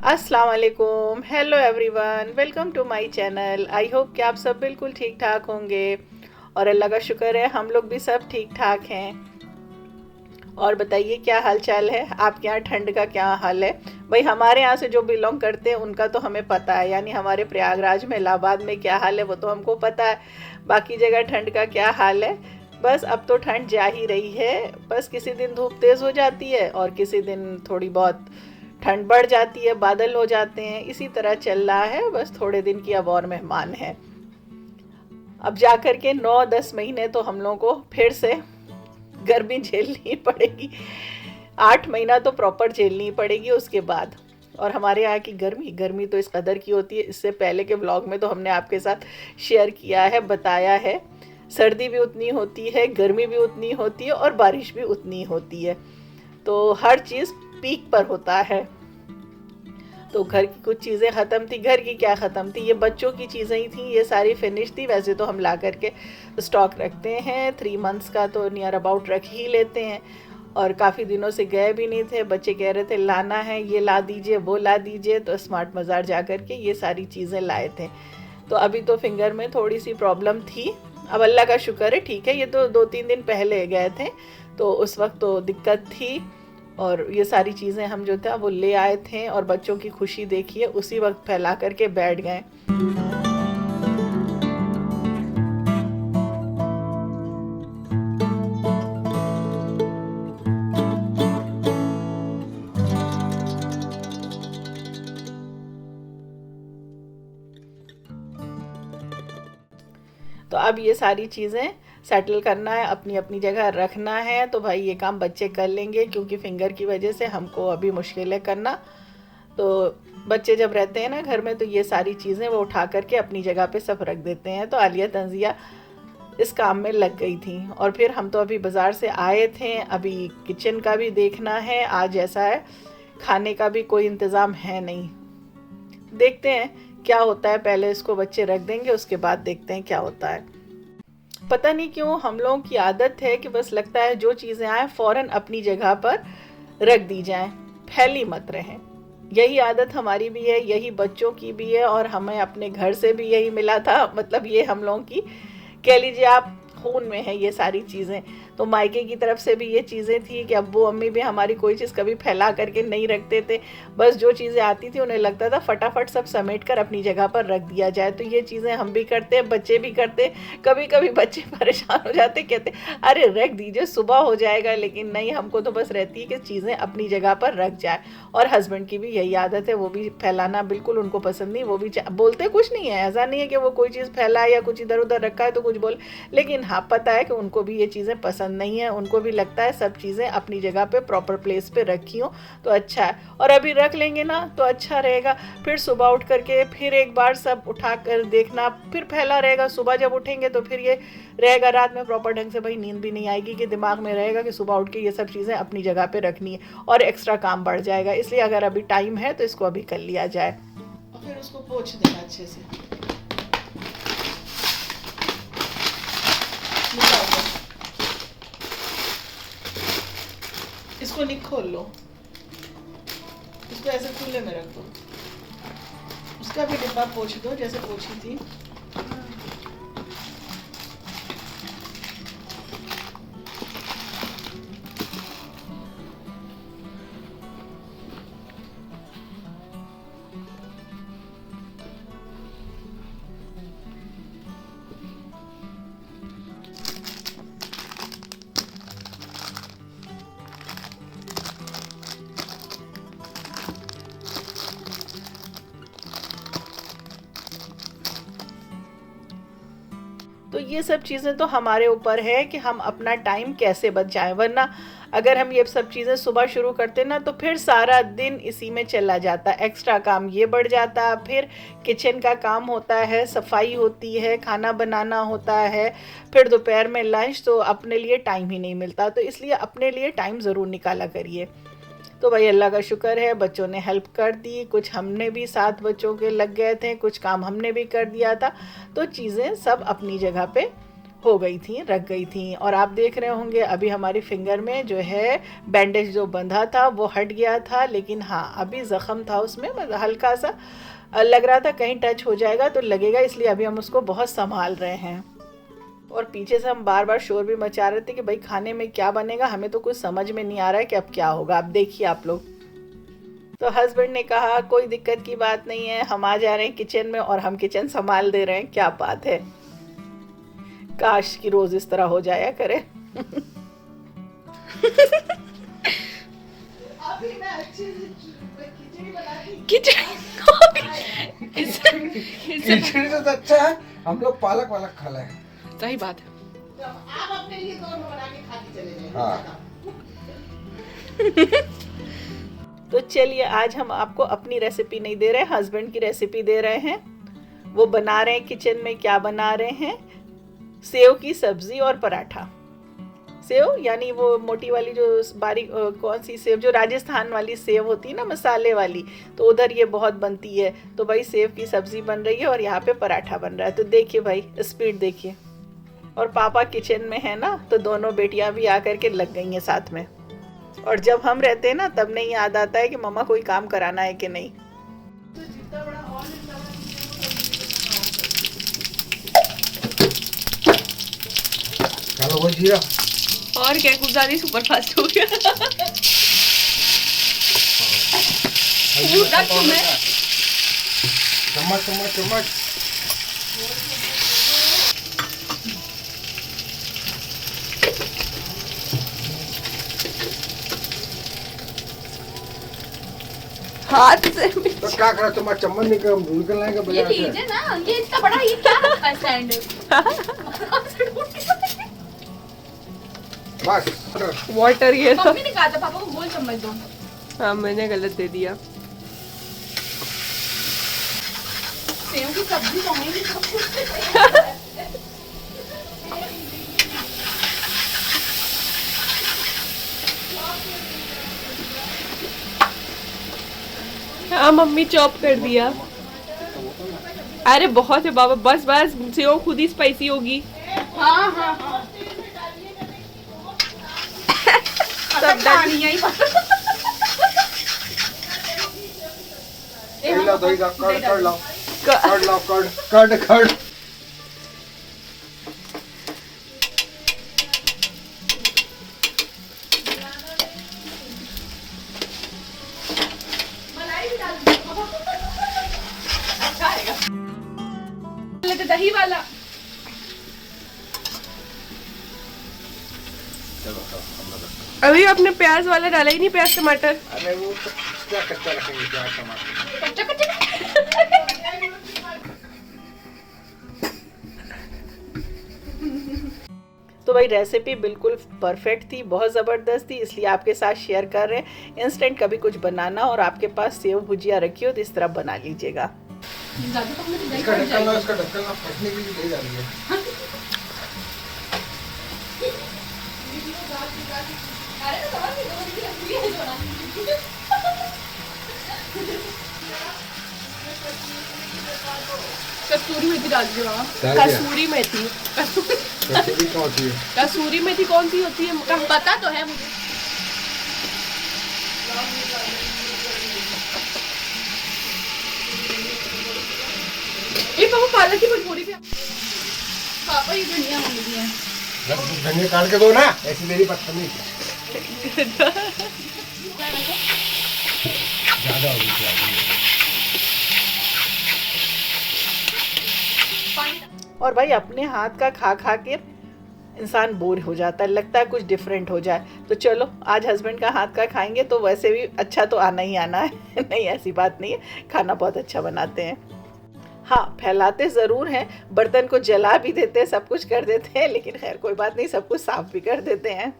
अस्सलाम वालेकुम, hello everyone, welcome to my channel. I hope कि आप सब बिल्कुल ठीक ठाक होंगे और अल्लाह का शुक्र है हम लोग भी सब ठीक ठाक हैं। और बताइए क्या हाल चाल है आपके यहाँ, ठंड का क्या हाल है? भाई हमारे यहाँ से जो बिलोंग करते हैं उनका तो हमें पता है, यानी हमारे प्रयागराज में इलाहाबाद में क्या हाल है वो तो हमको पता है। बाकी जगह ठंड का क्या हाल है? बस अब तो ठंड जा ही रही है। बस किसी दिन धूप तेज़ हो जाती है और किसी दिन थोड़ी बहुत ठंड बढ़ जाती है, बादल हो जाते हैं, इसी तरह चल रहा है। बस थोड़े दिन की अब और मेहमान है। अब जा कर के 9-10 महीने तो हम लोगों को फिर से गर्मी झेलनी पड़ेगी। 8 महीना तो प्रॉपर झेलनी पड़ेगी उसके बाद। और हमारे यहाँ की गर्मी गर्मी तो इस कदर की होती है, इससे पहले के व्लॉग में तो हमने आपके साथ शेयर किया है, बताया है। सर्दी भी उतनी होती है, गर्मी भी उतनी होती है और बारिश भी उतनी होती है। तो हर चीज़ पीक पर होता है। तो घर की कुछ चीज़ें ख़त्म थी, घर की क्या ख़त्म थी, ये बच्चों की चीज़ें ही थी, ये सारी फिनिश थी। वैसे तो हम ला करके स्टॉक रखते हैं, 3 मंथ्स का तो नियर अबाउट रख ही लेते हैं। और काफ़ी दिनों से गए भी नहीं थे, बच्चे कह रहे थे लाना है, ये ला दीजिए वो ला दीजिए, तो स्मार्ट बाज़ार जा कर के ये सारी चीज़ें लाए थे। तो अभी तो फिंगर में थोड़ी सी प्रॉब्लम थी, अब अल्लाह का शुक्र है ठीक है। ये तो 2-3 दिन पहले गए थे तो उस वक्त तो दिक्कत थी। और ये सारी चीज़ें हम जो था वो ले आए थे और बच्चों की खुशी देखिए उसी वक्त फैला करके बैठ गए। तो अब ये सारी चीज़ें सेटल करना है, अपनी अपनी जगह रखना है। तो भाई ये काम बच्चे कर लेंगे क्योंकि फिंगर की वजह से हमको अभी मुश्किल है करना। तो बच्चे जब रहते हैं ना घर में तो ये सारी चीज़ें वो उठा करके अपनी जगह पे सब रख देते हैं। तो आलिया तंजिया इस काम में लग गई थी। और फिर हम तो अभी बाज़ार से आए थे, अभी किचन का भी देखना है। आज ऐसा है खाने का भी कोई इंतज़ाम है नहीं, देखते हैं क्या होता है। पहले इसको बच्चे रख देंगे, उसके बाद देखते हैं क्या होता है। पता नहीं क्यों हम लोगों की आदत है कि बस लगता है जो चीज़ें आए फ़ौरन अपनी जगह पर रख दी जाएं, फैली मत रहें। यही आदत हमारी भी है, यही बच्चों की भी है और हमें अपने घर से भी यही मिला था। मतलब ये हम लोगों की कह लीजिए आप खून में है ये सारी चीज़ें। तो मायके की तरफ से भी ये चीज़ें थी कि अब्बू अम्मी भी हमारी कोई चीज़ कभी फैला करके नहीं रखते थे। बस जो चीज़ें आती थी उन्हें लगता था फटाफट सब समेट कर अपनी जगह पर रख दिया जाए। तो ये चीज़ें हम भी करते हैं, बच्चे भी करते। कभी कभी बच्चे परेशान हो जाते, कहते अरे रख दीजिए सुबह हो जाएगा, लेकिन नहीं, हमको तो बस रहती है कि चीज़ें अपनी जगह पर रख जाए। और हस्बैंड की भी यही आदत है, वो भी फैलाना बिल्कुल उनको पसंद नहीं। वो भी बोलते कुछ नहीं है, ऐसा नहीं है कि वो कोई चीज़ फैला या कुछ इधर उधर रखा है तो कुछ बोल, लेकिन हाँ पता है कि उनको भी ये चीज़ें पसंद नहीं है। उनको भी लगता है सब चीज़ें अपनी जगह पे प्रॉपर प्लेस पे रखी हो तो अच्छा है। और अभी रख लेंगे ना तो अच्छा रहेगा। फिर सुबह उठ करके फिर एक बार सब उठा कर देखना, फिर फैला रहेगा। सुबह जब उठेंगे तो फिर ये रहेगा, रात में प्रॉपर ढंग से भाई नींद भी नहीं आएगी कि दिमाग में रहेगा कि सुबह उठ के ये सब चीज़ें अपनी जगह पे रखनी है और एक्स्ट्रा काम बढ़ जाएगा। इसलिए अगर अभी टाइम है तो इसको अभी कर लिया जाए और फिर उसको पोंछ देना अच्छे से। इसको नहीं खोल लो, इसको ऐसे खुले में रख दो। उसका भी डिब्बा पोंछ दो जैसे पोंछी थी। तो ये सब चीज़ें तो हमारे ऊपर है कि हम अपना टाइम कैसे बचाएं, वरना अगर हम ये सब चीज़ें सुबह शुरू करते ना तो फिर सारा दिन इसी में चला जाता, एक्स्ट्रा काम ये बढ़ जाता। फिर किचन का काम होता है, सफाई होती है, खाना बनाना होता है, फिर दोपहर में लंच, तो अपने लिए टाइम ही नहीं मिलता। तो इसलिए अपने लिए टाइम ज़रूर निकाला करिए। तो भाई अल्लाह का शुक्र है बच्चों ने हेल्प कर दी, कुछ हमने भी साथ बच्चों के लग गए थे, कुछ काम हमने भी कर दिया था। तो चीज़ें सब अपनी जगह पे हो गई थी, रख गई थी। और आप देख रहे होंगे अभी हमारी फिंगर में जो है बैंडेज जो बंधा था वो हट गया था, लेकिन हाँ अभी ज़ख़म था उसमें, मतलब हल्का सा लग रहा था कहीं टच हो जाएगा तो लगेगा, इसलिए अभी हम उसको बहुत संभाल रहे हैं। और पीछे से हम बार बार शोर भी मचा रहे थे कि भाई खाने में क्या बनेगा, हमें तो कुछ समझ में नहीं आ रहा है कि अब क्या होगा। अब देखिए आप लोग। तो हस्बैंड ने कहा कोई दिक्कत की बात नहीं है, हम आ जा रहे हैं किचन में और हम किचन संभाल दे रहे हैं। क्या बात है, काश कि रोज इस तरह हो जाया करे। अभी मैं अच्छे से खिचड़ी बनाती, खिचड़ी तो अच्छा है, हम लोग पालक वालक खा रहे हैं। सही बात है। आप अपने लिए दोनों बना के खा के चले जाइए। हाँ। तो चलिए आज हम आपको अपनी रेसिपी नहीं दे रहे, हस्बैंड की रेसिपी दे रहे हैं। वो बना रहे हैं किचन में, क्या बना रहे हैं, सेव की सब्जी और पराठा। सेव यानी वो मोटी वाली जो बारीक कौन सी सेव, जो राजस्थान वाली सेव होती है ना मसाले वाली, तो उधर ये बहुत बनती है। तो भाई सेव की सब्जी बन रही है और यहाँ पे पराठा बन रहा है। तो देखिए भाई स्पीड देखिए। और पापा किचन में है ना, तो दोनों बेटियां भी आकर के लग गई हैं साथ में। और जब हम रहते हैं ना तब नहीं याद आता है कि मम्मा कोई काम कराना है कि नहीं। तो जितना बड़ा हॉल है चलो वो जीरा और क्या, कुछ ज्यादा सुपर फास्ट हो गया। चम्मच चम्मच चम्मच। हाथ से तो क्या करा, तुम्हारा चम्मच निकल लाएंगे ये बाजार से। लीजिए ना, ये इतना बड़ा, ये क्या रखा है स्टैंड? बस वाटर ये था। मम्मी ने कहा था पापा को गोल चम्मच दो। हाँ मैंने गलत दे दिया। सेव की सब्जी खाएंगे सब कुछ। हाँ मम्मी चॉप कर दिया। अरे बहुत है बाबा, बस बस, सेव खुद ही स्पाइसी होगी। हाँ हाँ हाँ। सब डाल यही लो दही का कर लो कर लो कर कर। दही वाला। अभी आपने प्याज वाला डाला ही नहीं, प्याज टमाटर। अरे वो तो क्या कच्चा रखेंगे, क्या टमाटर। कच्चा कच्चा। तो भाई रेसिपी बिल्कुल परफेक्ट थी, बहुत ज़बरदस्त थी, इसलिए आपके साथ शेयर कर रहे हैं। इंस्टेंट कभी कुछ बनाना और आपके पास सेव भुजिया रखी हो तो इस तरह बना लीजिएगा। इसका ढक्कन लो, इसका ढक्कन लो, फटने के लिए दही डाली है। कसूरी मेथी डाल दीजिए मामा। कसूरी मेथी। कसूरी क्या होती है? कसूरी मेथी कौन सी होती है? पता तो है मुझे। ये पापा पालक की भटूरी भी। पापा ये धनिया मंगती है। धनिया काट के दो ना, ऐसी मेरी बदतमीज। ज्यादा होगी और भाई अपने हाथ का खा खा के इंसान बोर हो जाता है, लगता है कुछ डिफरेंट हो जाए। तो चलो आज हस्बैंड का हाथ का खाएंगे तो वैसे भी अच्छा तो आना ही आना है। नहीं ऐसी बात नहीं है, खाना बहुत अच्छा बनाते हैं। हाँ फैलाते ज़रूर हैं, बर्तन को जला भी देते हैं, सब कुछ कर देते हैं, लेकिन खैर कोई बात नहीं, सब कुछ साफ भी कर देते हैं।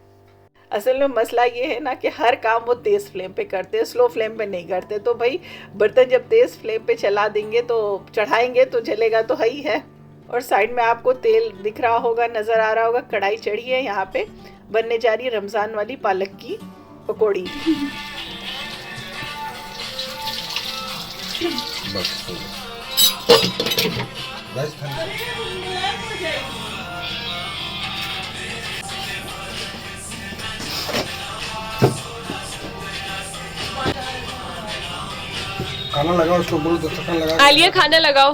असल में मसला ये है ना कि हर काम वो तेज़ फ्लेम पे करते हैं, स्लो फ्लेम पे नहीं करते। तो भाई बर्तन जब तेज़ फ्लेम पे चला देंगे तो चढ़ाएंगे तो जलेगा तो है ही है। और साइड में आपको तेल दिख रहा होगा, नज़र आ रहा होगा, कढ़ाई चढ़ी है, यहाँ पे बनने जा रही है रमज़ान वाली पालक की पकौड़ी। खाना लगाओ उसको, बोलो दस्तरखान लगा। आलिया खाना लगाओ।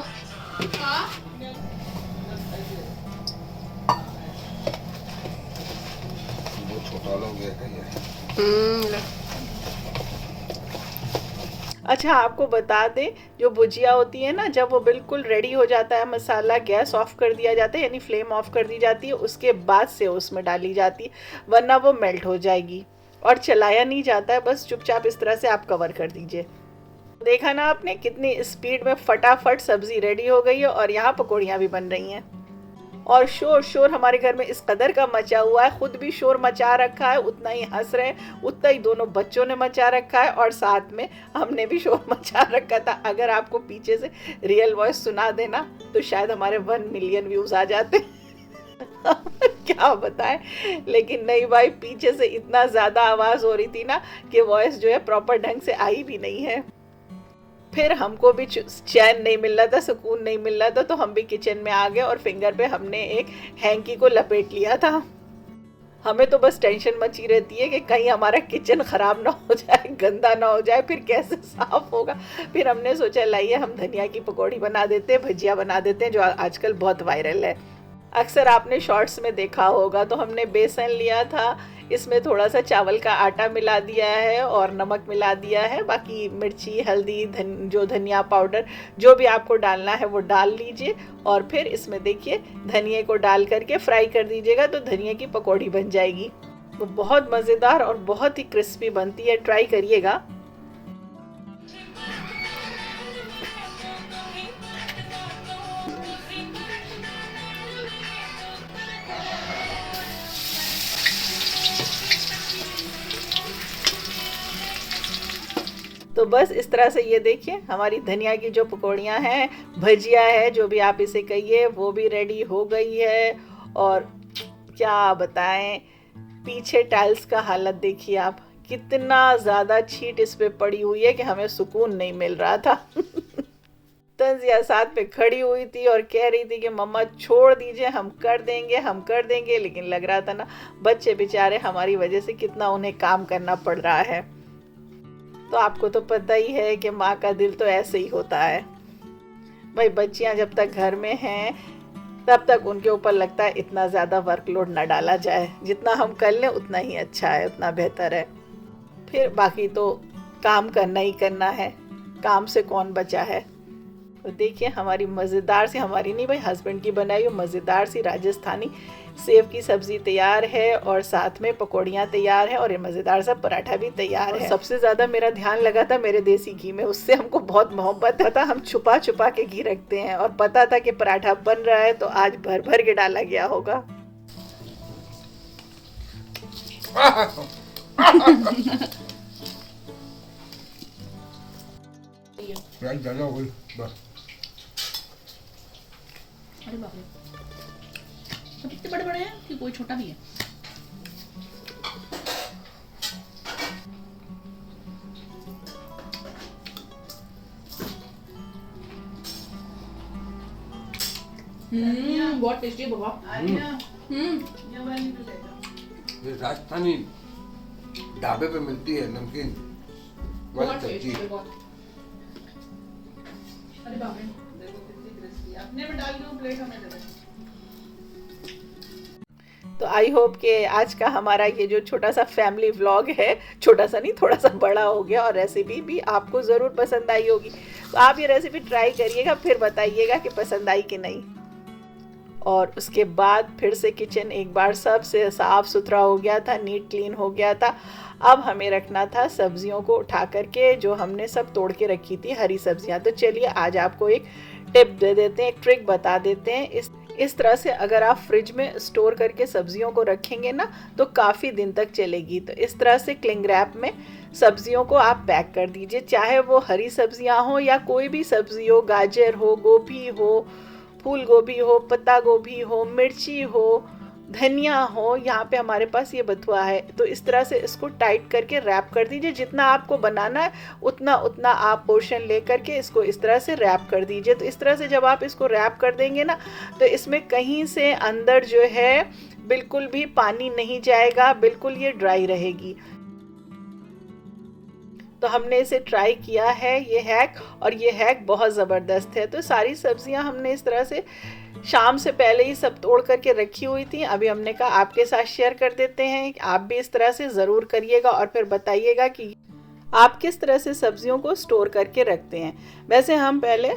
बहुत छोटा हो गया है ये। अच्छा आपको बता दें, जो भुजिया होती है ना, जब वो बिल्कुल रेडी हो जाता है मसाला, गैस ऑफ कर दिया जाता है, यानी फ्लेम ऑफ कर दी जाती है, उसके बाद से उसमें डाली जाती है, वरना वो मेल्ट हो जाएगी और चलाया नहीं जाता है। बस चुपचाप इस तरह से आप कवर कर दीजिए। देखा ना आपने कितनी स्पीड में फटाफट सब्जी रेडी हो गई है और यहाँ पकौड़ियाँ भी बन रही हैं। और शोर हमारे घर में इस कदर का मचा हुआ है, खुद भी शोर मचा रखा है, उतना ही हंस रहे हैं, उतना ही दोनों बच्चों ने मचा रखा है और साथ में हमने भी शोर मचा रखा था। अगर आपको पीछे से रियल वॉइस सुना देना तो शायद हमारे 1 मिलियन व्यूज आ जाते। क्या बताएं, लेकिन नहीं भाई, पीछे से इतना ज़्यादा आवाज़ हो रही थी ना कि वॉइस जो है प्रॉपर ढंग से आई भी नहीं है। फिर हमको भी चैन नहीं मिल रहा था, सुकून नहीं मिल रहा था, तो हम भी किचन में आ गए और फिंगर पे हमने एक हैंकी को लपेट लिया था। हमें तो बस टेंशन मची रहती है कि कहीं हमारा किचन ख़राब ना हो जाए, गंदा ना हो जाए, फिर कैसे साफ़ होगा। फिर हमने सोचा लाइए हम धनिया की पकौड़ी बना देते हैं, भजिया बना देते हैं, जो आजकल बहुत वायरल है। अक्सर आपने शॉर्ट्स में देखा होगा। तो हमने बेसन लिया था, इसमें थोड़ा सा चावल का आटा मिला दिया है और नमक मिला दिया है, बाकी मिर्ची, हल्दी, जो धनिया पाउडर जो भी आपको डालना है वो डाल लीजिए। और फिर इसमें देखिए धनिया को डाल करके फ्राई कर दीजिएगा, तो धनिया की पकौड़ी बन जाएगी। वो बहुत मज़ेदार और बहुत ही क्रिस्पी बनती है, ट्राई करिएगा। तो बस इस तरह से ये देखिए हमारी धनिया की जो पकौड़ियाँ हैं, भजिया है, जो भी आप इसे कहिए, वो भी रेडी हो गई है। और क्या बताएं, पीछे टाइल्स का हालत देखिए आप, कितना ज़्यादा छींट इस पे पड़ी हुई है कि हमें सुकून नहीं मिल रहा था। तंजिया साथ पे खड़ी हुई थी और कह रही थी कि मम्मा छोड़ दीजिए, हम कर देंगे, हम कर देंगे। लेकिन लग रहा था ना, बच्चे बेचारे हमारी वजह से कितना उन्हें काम करना पड़ रहा है। तो आपको तो पता ही है कि माँ का दिल तो ऐसे ही होता है भाई। बच्चियाँ जब तक घर में हैं तब तक उनके ऊपर लगता है इतना ज़्यादा वर्कलोड ना डाला जाए, जितना हम कर लें उतना ही अच्छा है, उतना बेहतर है। फिर बाकी तो काम करना ही करना है, काम से कौन बचा है। तो देखिए हमारी मज़ेदार सी, हमारी नहीं भाई, हस्बैंड की बनाई हुई मज़ेदार सी राजस्थानी सेव की सब्ज़ी तैयार है और साथ में पकौड़ियाँ तैयार है और ये मज़ेदार सा पराठा भी तैयार है। सबसे ज़्यादा मेरा ध्यान लगा था मेरे देसी घी में, उससे हमको बहुत मोहब्बत था। हम छुपा छुपा के घी रखते हैं और पता था कि पराठा बन रहा है तो आज भर भर के डाला गया होगा। ज़्यादा हो गई बस। अरे बाप रे, तो कितने बड़े बड़े हैं कि कोई छोटा भी है? बहुत टेस्टी है बाबा। ये राजस्थानी ढाबे पे मिलती है नमकीन वाली बहुत टेस्टी सब्जी। है बहुत। अरे बाप रे, अपने में डाल दो, प्लेट हमें दे दो। तो आई होप कि आज का हमारा ये जो छोटा सा फैमिली व्लॉग है, छोटा सा नहीं थोड़ा सा बड़ा हो गया, और रेसिपी भी आपको ज़रूर पसंद आई होगी। तो आप ये रेसिपी ट्राई करिएगा, फिर बताइएगा कि पसंद आई कि नहीं। और उसके बाद फिर से किचन एक बार सबसे साफ़ सुथरा हो गया था, नीट क्लीन हो गया था। अब हमें रखना था सब्जियों को उठा करके, जो हमने सब तोड़ के रखी थी हरी सब्जियां। तो चलिए आज आपको एक टिप दे देते हैं, एक ट्रिक बता देते हैं। इस तरह से अगर आप फ्रिज में स्टोर करके सब्जियों को रखेंगे ना तो काफ़ी दिन तक चलेगी। तो इस तरह से क्लिंग रैप में सब्जियों को आप पैक कर दीजिए, चाहे वो हरी सब्जियां हो या कोई भी सब्जी हो, गाजर हो, गोभी हो, फूल गोभी हो, पत्ता गोभी हो, मिर्ची हो, धनिया हो। यहाँ पे हमारे पास ये बथुआ है। तो इस तरह से इसको टाइट करके रैप कर दीजिए। जितना आपको बनाना है उतना आप पोर्शन ले करके इसको इस तरह से रैप कर दीजिए। तो इस तरह से जब आप इसको रैप कर देंगे ना तो इसमें कहीं से अंदर जो है बिल्कुल भी पानी नहीं जाएगा, बिल्कुल ये ड्राई रहेगी। तो हमने इसे ट्राई किया है ये हैक, और ये हैक बहुत ज़बरदस्त है। तो सारी सब्जियां हमने इस तरह से शाम से पहले ही सब तोड़ करके रखी हुई थी। अभी हमने कहा आपके साथ शेयर कर देते हैं, आप भी इस तरह से ज़रूर करिएगा और फिर बताइएगा कि आप किस तरह से सब्जियों को स्टोर करके रखते हैं। वैसे हम पहले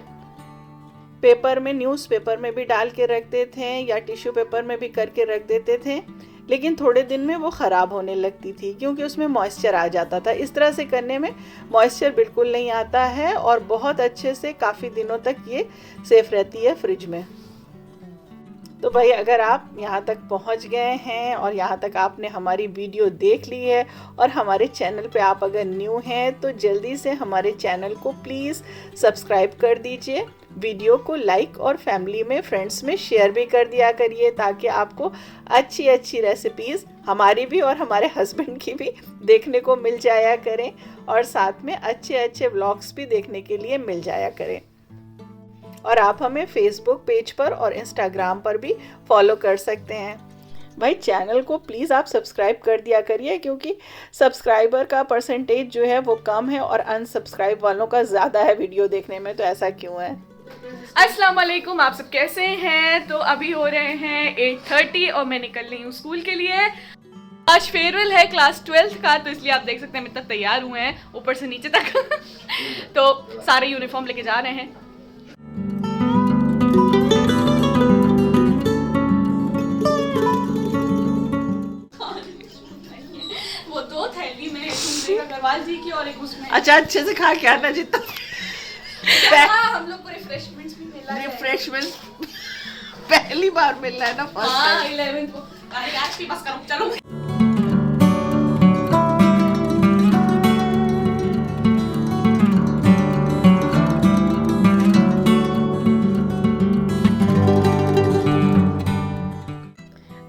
पेपर में, न्यूज़पेपर में भी डाल के रखते थे या टिश्यू पेपर में भी करके रख देते थे, लेकिन थोड़े दिन में वो ख़राब होने लगती थी क्योंकि उसमें मॉइस्चर आ जाता था। इस तरह से करने में मॉइस्चर बिल्कुल नहीं आता है और बहुत अच्छे से काफ़ी दिनों तक ये सेफ़ रहती है फ्रिज में। तो भाई अगर आप यहाँ तक पहुँच गए हैं और यहाँ तक आपने हमारी वीडियो देख ली है और हमारे चैनल पे आप अगर न्यू हैं तो जल्दी से हमारे चैनल को प्लीज़ सब्सक्राइब कर दीजिए, वीडियो को लाइक और फैमिली में, फ्रेंड्स में शेयर भी कर दिया करिए ताकि आपको अच्छी अच्छी रेसिपीज़ हमारी भी और हमारे हस्बैंड की भी देखने को मिल जाया करें और साथ में अच्छे अच्छे व्लॉग्स भी देखने के लिए मिल जाया करें। और आप हमें फेसबुक पेज पर और इंस्टाग्राम पर भी फॉलो कर सकते हैं। भाई चैनल को प्लीज़ आप सब्सक्राइब कर दिया करिए क्योंकि सब्सक्राइबर का परसेंटेज जो है वो कम है और अनसब्सक्राइब वालों का ज़्यादा है वीडियो देखने में। तो ऐसा क्यों है? अस्सलाम वालेकुम, आप सब कैसे हैं? तो अभी हो रहे हैं 8:30 और मैं निकल रही हूँ स्कूल के लिए। आज फेयरवेल है क्लास 12th का, तो इसलिए आप देख सकते हैं हम इतना तैयार हुए हैं ऊपर से नीचे तक तो सारे यूनिफॉर्म लेके जा रहे हैं। वो 2 थैली में, एक अग्रवाल जी की और एक उसमें। अच्छा, अच्छे से खा के आना जितना हाँ, हम लोग को रिफ्रेशमेंट्स भी मिला है। रिफ्रेशमेंट पहली बार मिल रहा है ना, फर्स्ट हाँ, टाइम। 11 को। अरे आज की बस करो, चलो।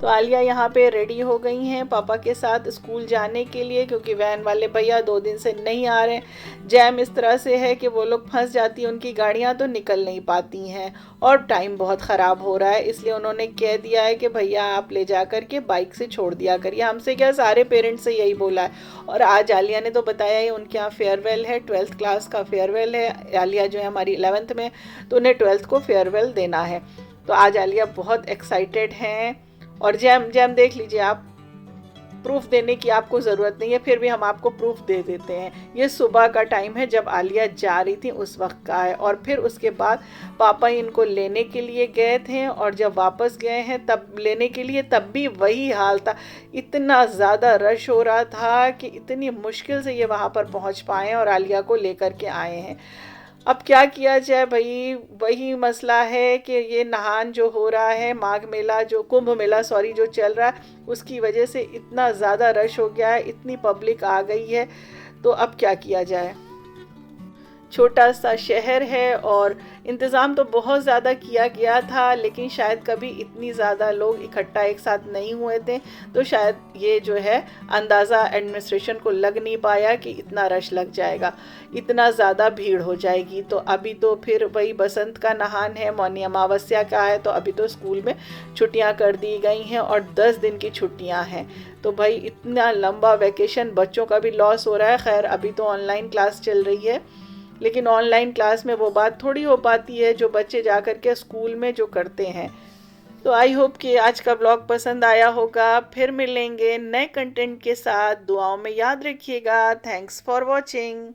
तो आलिया यहाँ पे रेडी हो गई हैं पापा के साथ स्कूल जाने के लिए क्योंकि वैन वाले भैया 2 दिन से नहीं आ रहे हैं। जैम इस तरह से है कि वो लोग फंस जाती हैं, उनकी गाड़ियाँ तो निकल नहीं पाती हैं और टाइम बहुत ख़राब हो रहा है। इसलिए उन्होंने कह दिया है कि भैया आप ले जा कर के बाइक से छोड़ दिया करिए। हमसे क्या, सारे पेरेंट्स से यही बोला है। और आज आलिया ने तो बताया ही उनके यहाँ फेयरवेल है, 12th क्लास का फेयरवेल है। आलिया जो है हमारी 11th में, तो उन्हें 12th को फेयरवेल देना है। तो आज आलिया बहुत एक्साइटेड हैं। और जैम देख लीजिए आप, प्रूफ देने की आपको ज़रूरत नहीं है, फिर भी हम आपको प्रूफ दे देते हैं। ये सुबह का टाइम है जब आलिया जा रही थी उस वक्त का है। और फिर उसके बाद पापा इनको लेने के लिए गए थे और जब वापस गए हैं तब लेने के लिए, तब भी वही हाल था। इतना ज़्यादा रश हो रहा था कि इतनी मुश्किल से ये वहाँ पर पहुँच पाए और आलिया को लेकर के आए हैं। अब क्या किया जाए भाई, वही मसला है कि ये नहान जो हो रहा है, माघ मेला जो, कुंभ मेला सॉरी, जो चल रहा है, उसकी वजह से इतना ज़्यादा रश हो गया है, इतनी पब्लिक आ गई है। तो अब क्या किया जाए, छोटा सा शहर है और इंतज़ाम तो बहुत ज़्यादा किया गया था, लेकिन शायद कभी इतनी ज़्यादा लोग इकट्ठा एक साथ नहीं हुए थे, तो शायद ये जो है अंदाज़ा एडमिनिस्ट्रेशन को लग नहीं पाया कि इतना रश लग जाएगा, इतना ज़्यादा भीड़ हो जाएगी। तो अभी तो फिर वही बसंत का नहान है, मौनी अमावस्या का है, तो अभी तो स्कूल में छुट्टियां कर दी गई हैं और 10 दिन की छुट्टियां हैं। तो भाई इतना लंबा वैकेशन, बच्चों का भी लॉस हो रहा है। खैर अभी तो ऑनलाइन क्लास चल रही है, लेकिन ऑनलाइन क्लास में वो बात थोड़ी हो पाती है जो बच्चे जाकर के स्कूल में जो करते हैं। तो आई होप कि आज का ब्लॉग पसंद आया होगा। फिर मिलेंगे नए कंटेंट के साथ, दुआओं में याद रखिएगा। Thanks for watching.